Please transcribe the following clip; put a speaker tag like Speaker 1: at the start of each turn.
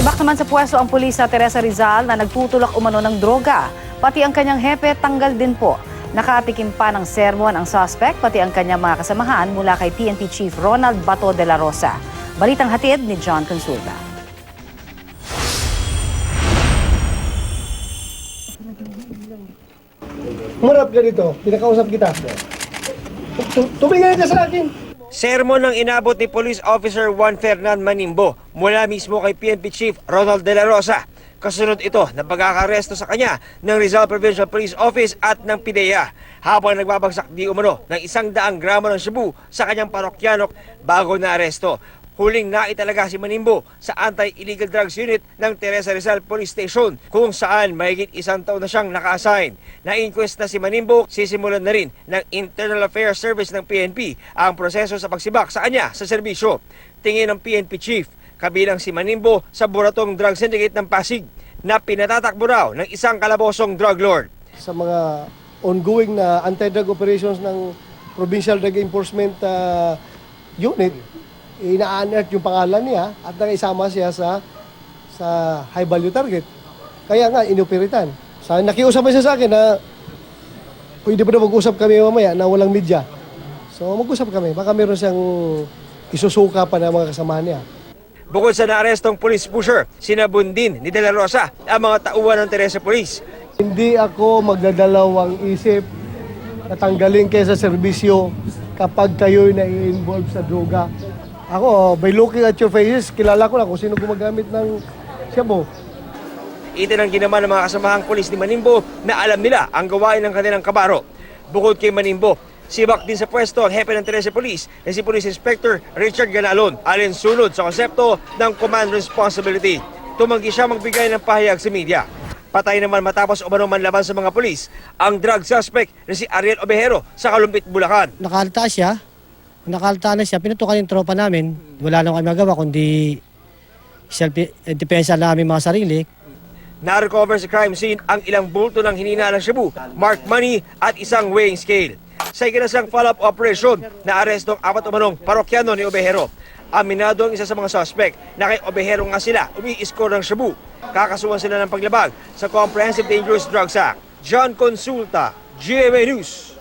Speaker 1: Sabak naman sa pwesto ang pulis sa Teresa Rizal na nagtutulak umano ng droga. Pati ang kanyang hepe tanggal din po. Nakatikim pa ng sermon ang suspect pati ang kanyang mga kasamahan mula kay PNP Chief Ronald Bato de la Rosa. Balitang hatid ni John Consulta.
Speaker 2: Marap ka dito, pinakausap kita. Tumingin ka sa akin.
Speaker 3: Sermon ang inabot ni Police Officer Juan Fernan Manimbo mula mismo kay PNP Chief Ronald de la Rosa. Kasunod ito na pagkakaresto sa kanya ng Rizal Provincial Police Office at ng PIDEA habang nagbabagsak di umano ng 100 gramo ng shabu sa kanyang parokyanok bago na aresto. Huling naitalaga si Manimbo sa Anti-Illegal Drugs Unit ng Teresa Rizal Police Station kung saan mahigit 1 taon na siyang naka-assign. Na-inquest na si Manimbo, sisimulan na rin ng Internal Affairs Service ng PNP ang proseso sa pagsibak sa kanya sa serbisyo. Tingin ng PNP Chief, kabilang si Manimbo sa buratong drug syndicate ng Pasig na pinatatakbo raw ng isang kalabosong drug lord.
Speaker 2: Sa mga ongoing na anti-drug operations ng Provincial Drug Enforcement Unit, ina-unearth yung pangalan niya at nakisama siya sa high value target. Kaya nga, inoperitan. Nakiusap siya sa akin na pwede pa na mag-usap kami mamaya na walang media. So mag-usap kami. Baka meron siyang isusuka pa ng mga kasama niya.
Speaker 3: Bukod sa naarestong police pusher, sinabundin ni De La Rosa ang mga tauhan ng Teresa Police.
Speaker 2: Hindi ako magdadalawang isip na tanggalin kayo sa serbisyo kapag kayo'y na-involve sa droga. Ako, by looking at your faces, kilala ko na kung sino gumagamit ng shabu.
Speaker 3: Itinanggi ginaman ng mga kasamahang pulis ni Manimbo na alam nila ang gawain ng kanilang kabaro. Bukod kay Manimbo, sibak din sa pwesto ang hepe ng Teresa Police na si Police Inspector Richard Ganalon, alinsunod sa konsepto ng command responsibility. Tumanggi siya magbigay ng pahayag sa media. Patay naman matapos umanong manlaban sa mga pulis ang drug suspect na si Ariel Obejero sa Kalumpit, Bulacan.
Speaker 4: Nakalta siya. Nakalta na siya, pinutukan yung tropa namin. Wala nang kami magawa kundi self-defense namin mga sarili.
Speaker 3: Na-recover sa crime scene ang ilang bulto ng hinina ng shabu, marked money at isang weighing scale. Sa ikinasang follow-up operation, na-aresto ang 4 umanong parokyano ni Obejero. Aminado ang isa sa mga suspect na kay Obejero nga sila umi-score ng shabu. Kakasuhan sila ng paglabag sa Comprehensive Dangerous Drugs Act. John Consulta, GMA News.